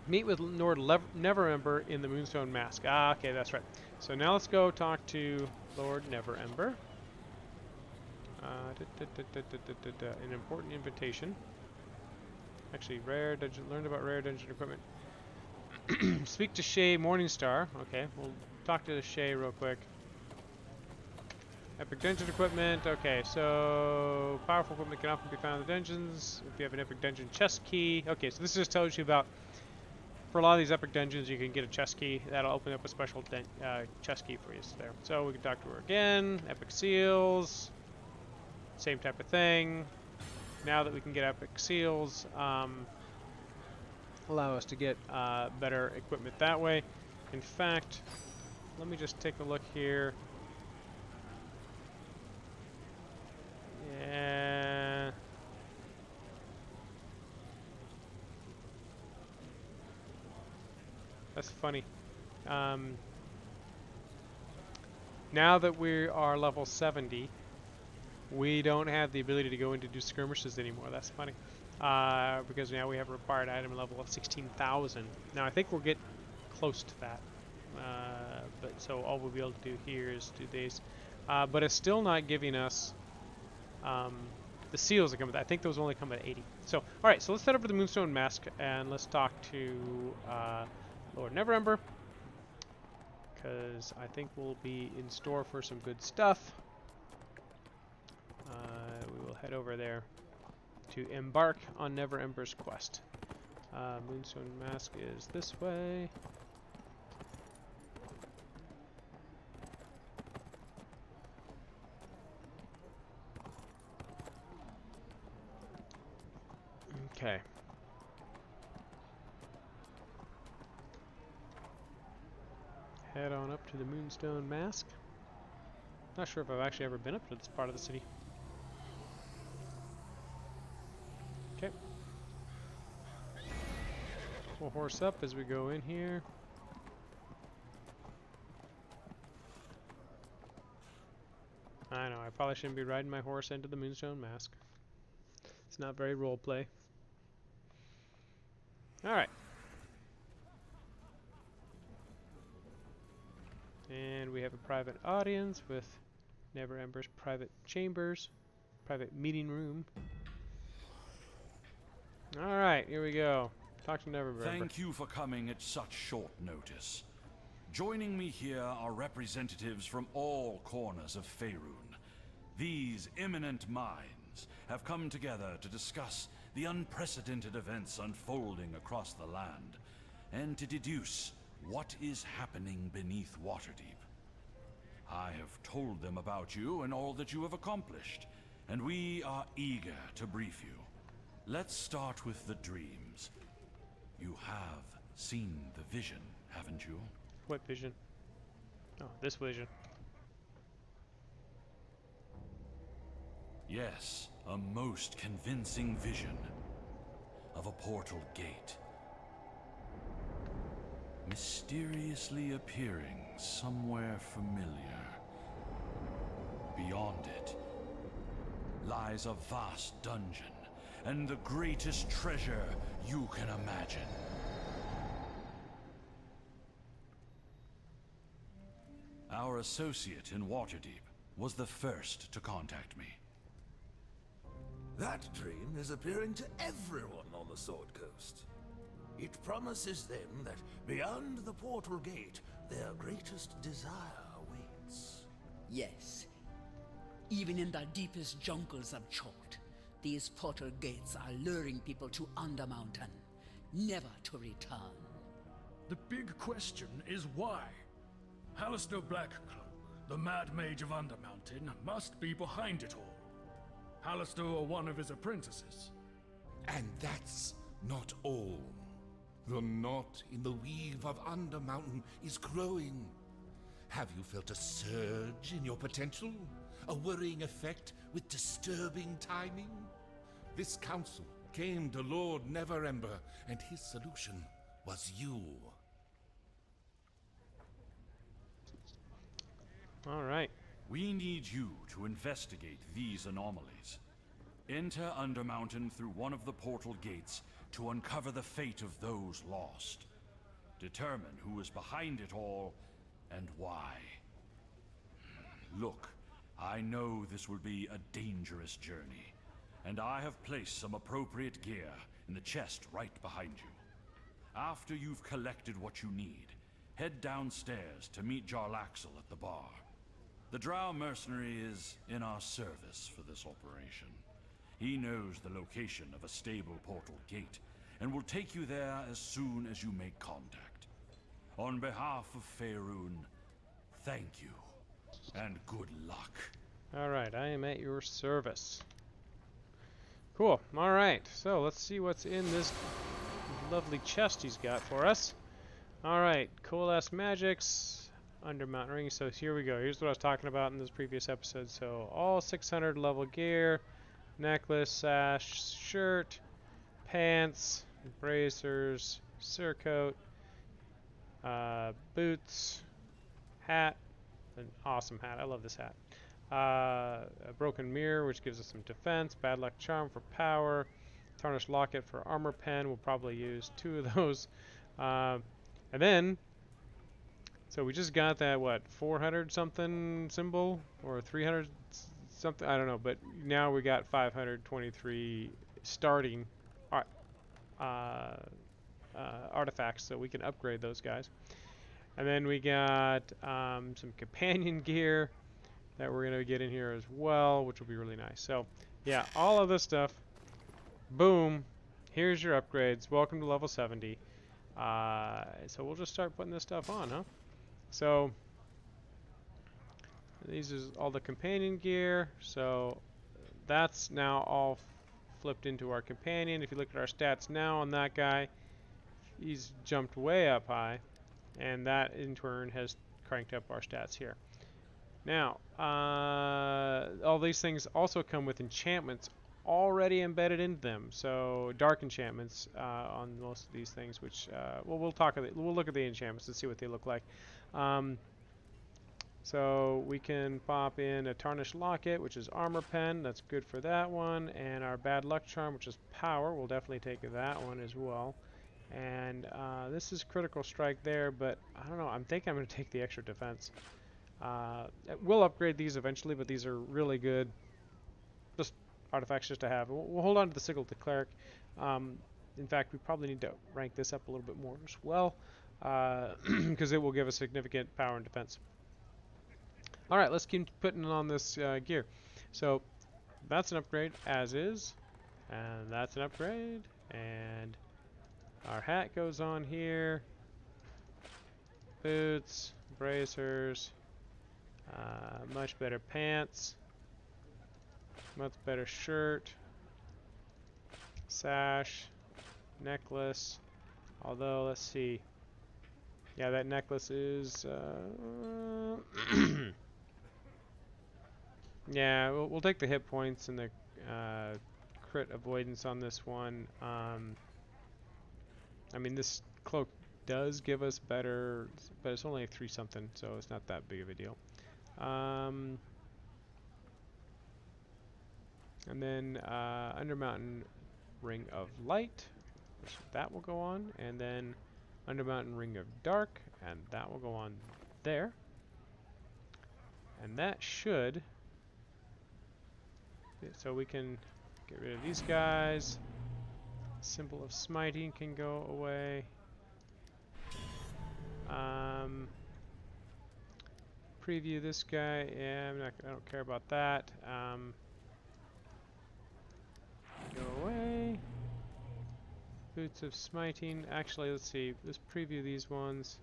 Meet with Lord Neverember in the Moonstone Mask. Ah, okay, that's right. So now let's go talk to Lord Neverember. An important invitation. Actually, rare dungeon. Learned about rare dungeon equipment. Speak to Shay Morningstar. Okay, we'll talk to Shay real quick. Epic dungeon equipment. Okay, so powerful equipment can often be found in the dungeons. If you have an epic dungeon chest key. Okay, so this just tells you about. For a lot of these epic dungeons, you can get a chest key. That'll open up a special chest key for you there. So we can talk to her again. Epic seals. Same type of thing. Now that we can get epic seals, allow us to get better equipment that way. In fact, let me just take a look here. Yeah. That's funny. Now that we are level 70, we don't have the ability to go in to do skirmishes anymore. That's funny. Because now we have a required item level of 16,000. Now I think we'll get close to that. But so all we'll be able to do here is do these. But it's still not giving us the seals that come with that. I think those only come at 80. So, alright, so let's head over to the Moonstone Mask and let's talk to Lord Neverember, because I think we'll be in store for some good stuff. We will head over there to embark on Neverember's quest. Moonstone Mask is this way. Okay. Head on up to the Moonstone Mask. Not sure if I've actually ever been up to this part of the city. Okay. We'll horse up as we go in here. I know, I probably shouldn't be riding my horse into the Moonstone Mask. It's not very roleplay. Alright. And we have a private audience with Neverember's private chambers, private meeting room. Alright, here we go. Talk to Neverember. Thank you for coming at such short notice. Joining me here are representatives from all corners of Faerun. These eminent minds have come together to discuss the unprecedented events unfolding across the land, and to deduce what is happening beneath Waterdeep. I have told them about you and all that you have accomplished, and we are eager to brief you. Let's start with the dreams. You have seen the vision, haven't you? What vision? Oh, this vision. Yes, a most convincing vision of a portal gate. Mysteriously appearing somewhere familiar. Beyond it lies a vast dungeon and the greatest treasure you can imagine. Our associate in Waterdeep was the first to contact me. That dream is appearing to everyone on the Sword Coast. It promises them that beyond the portal gate, their greatest desire awaits. Yes. Even in the deepest jungles of Chult, these portal gates are luring people to Undermountain, never to return. The big question is why? Hallister Blackcloak, the Mad Mage of Undermountain, must be behind it all. Hallister or one of his apprentices. And that's not all. The knot in the weave of Undermountain is growing. Have you felt a surge in your potential? A worrying effect with disturbing timing? This council came to Lord Neverember, and his solution was you. All right. We need you to investigate these anomalies. Enter Undermountain through one of the portal gates to uncover the fate of those lost. Determine who is behind it all and why. Look, I know this will be a dangerous journey, and I have placed some appropriate gear in the chest right behind you. After you've collected what you need, head downstairs to meet Jarlaxle at the bar. The Drow mercenary is in our service for this operation. He knows the location of a stable portal gate, and will take you there as soon as you make contact. On behalf of Faerun, thank you, and good luck. Alright, I am at your service. Cool, alright, so let's see what's in this lovely chest he's got for us. Alright, Coalesce Magics, Undermountain Ring, so here we go. Here's what I was talking about in this previous episode. So, all 600 level gear, necklace, sash, shirt, pants, bracers, surcoat, boots, hat, an awesome hat, I love this hat. A broken mirror, which gives us some defense, bad luck charm for power, tarnished locket for armor pen, we'll probably use 2 of those. And then, so we just got that, what, 400 something symbol, or 300 something, I don't know, but now we got 523 starting artifacts, so we can upgrade those guys. And then we got some companion gear that we're going to get in here as well, which will be really nice. So, yeah, all of this stuff, boom, here's your upgrades. Welcome to level 70. So we'll just start putting this stuff on, huh? So, these is all the companion gear. So, that's now all flipped into our companion. If you look at our stats now on that guy, he's jumped way up high, and that in turn has cranked up our stats here. Now, all these things also come with enchantments already embedded into them. So dark enchantments on most of these things, which well, we'll look at the enchantments and see what they look like. So we can pop in a tarnished locket, which is armor pen. That's good for that one, and our bad luck charm, which is power. We'll definitely take that one as well. And this is critical strike there, but I don't know. I'm thinking I'm going to take the extra defense. We'll upgrade these eventually, but these are really good, just artifacts just to have. We'll hold on to the Sigil to Cleric. In fact, we probably need to rank this up a little bit more as well, because it will give us significant power and defense. All right, let's keep putting on this gear. So that's an upgrade as is, and that's an upgrade, and our hat goes on here. Boots, bracers, much better pants, much better shirt, sash, necklace, Although, let's see. Yeah, that necklace is... yeah, we'll take the hit points and the crit avoidance on this one. I mean, this cloak does give us better, but it's only 3 something, so it's not that big of a deal. And then Undermountain Ring of Light, which that will go on, and then Undermountain Ring of Dark, and that will go on there. And that should, so we can get rid of these guys. Symbol of Smiting can go away. Preview this guy. Yeah, I don't care about that. Go away. Boots of Smiting. Actually, let's see. Let's preview these ones.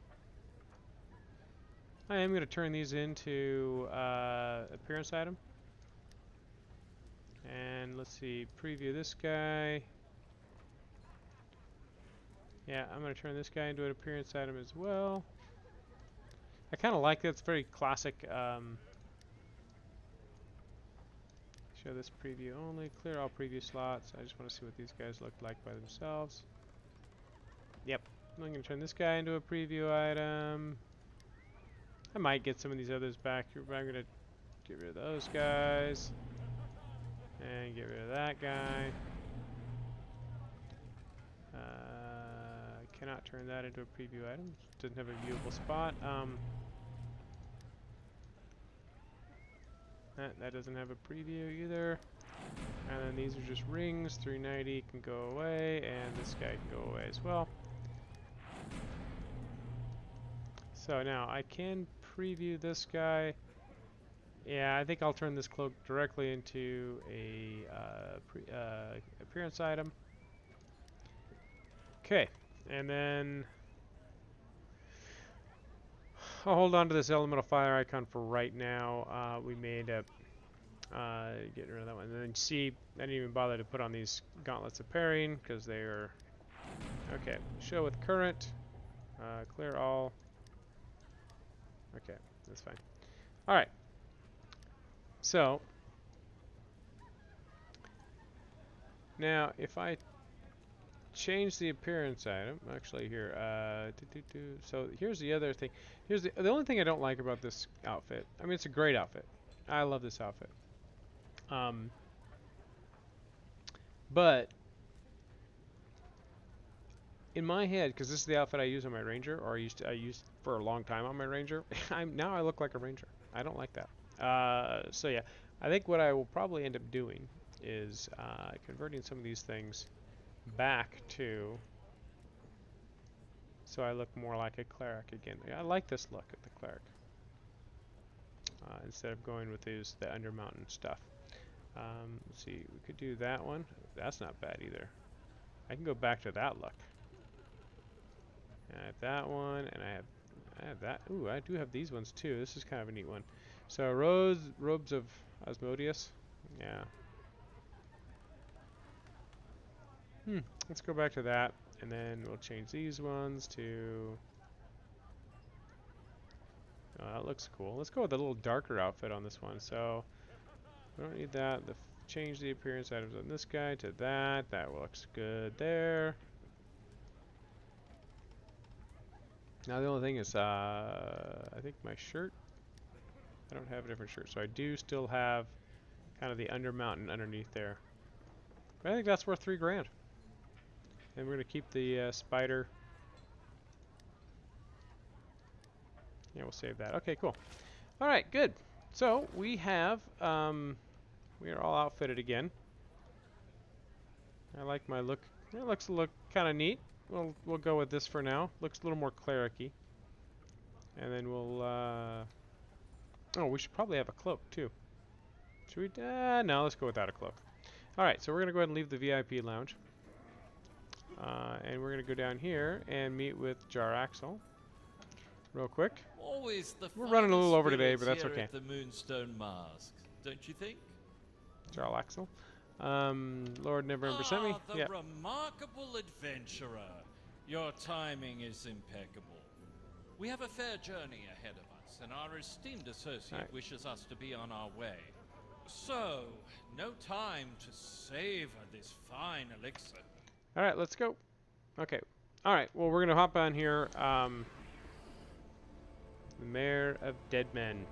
I am going to turn these into appearance item. And let's see. Preview this guy. Yeah, I'm going to turn this guy into an appearance item as well. I kind of like that. It's very classic. Show this preview only. Clear all preview slots. I just want to see what these guys look like by themselves. Yep. I'm going to turn this guy into a preview item. I might get some of these others back here, but I'm going to get rid of those guys. And get rid of that guy. Cannot turn that into a preview item. Doesn't have a viewable spot. That doesn't have a preview either. And then these are just rings. 390 can go away, and this guy can go away as well. So now I can preview this guy. Yeah, I think I'll turn this cloak directly into a appearance item. Okay, and then I'll hold on to this elemental fire icon for right now. We may end up getting rid of that one. And then see, I didn't even bother to put on these gauntlets of parrying because they are okay. Show with current, clear all. Okay, that's fine. All right. So now if I change the appearance item, actually here, so here's the other thing. Here's the only thing I don't like about this outfit. I mean, it's a great outfit. I love this outfit. But in my head, because this is the outfit I use on my ranger, or I used for a long time on my ranger. Now I look like a ranger. I don't like that. So yeah, I think what I will probably end up doing is converting some of these things back to, so I look more like a cleric again. I like this look of the cleric instead of going with the Undermountain stuff. Let's see, we could do that one. That's not bad either. I can go back to that look. And I have that one, and I have that. Ooh, I do have these ones too. This is kind of a neat one. So robes of Asmodeus. Yeah. Let's go back to that, and then we'll change these ones to. Oh, that looks cool. Let's go with a little darker outfit on this one. So we don't need that. Change the appearance items on this guy to that. That looks good there. Now the only thing is, I think my shirt. I don't have a different shirt, so I do still have kind of the Undermountain underneath there. But I think that's worth $3 grand. And we're gonna keep the spider. Yeah, we'll save that. Okay, cool. All right, good. So we have, we are all outfitted again. I like my look. It looks kind of neat. We'll go with this for now. Looks a little more cleric-y. And then we'll, oh, we should probably have a cloak too. Should we? No, let's go without a cloak. All right, so we're gonna go ahead and leave the VIP lounge. And we're going to go down here and meet with Jar Axel real quick. Always the We're running a little over today, spirits but that's here okay. at the Moonstone Mask, don't you think? Jar Axel. Lord Neverwinter sent me. The remarkable adventurer. Your timing is impeccable. We have a fair journey ahead of us, and our esteemed associate wishes us to be on our way. So, no time to savor this fine elixir. All right, let's go. Okay. All right. Well, we're gonna hop on here. The Mayor of Dead Men.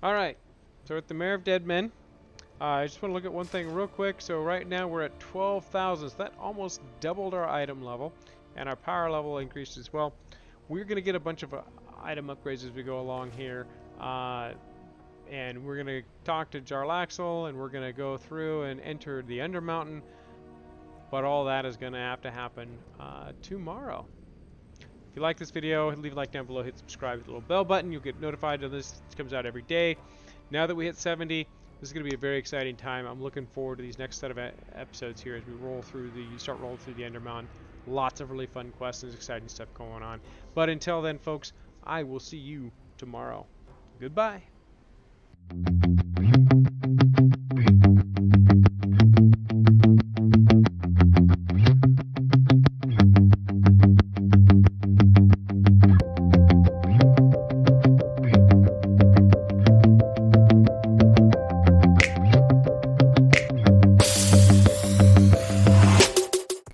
All right. So at the Mayor of Dead Men, I just want to look at one thing real quick. So right now we're at 12,000. So that almost doubled our item level, and our power level increased as well. We're gonna get a bunch of item upgrades as we go along here. And we're going to talk to Jarlaxle, and we're going to go through and enter the Undermountain, but all that is going to have to happen tomorrow. If you like this video, leave a like down below, hit subscribe, hit the little bell button, you'll get notified when this comes out every day. Now that we hit 70, this is going to be a very exciting time. I'm looking forward to these next set of episodes here as we start rolling through the Undermountain. Lots of really fun quests and exciting stuff going on. But until then, folks, I will see you tomorrow. Goodbye.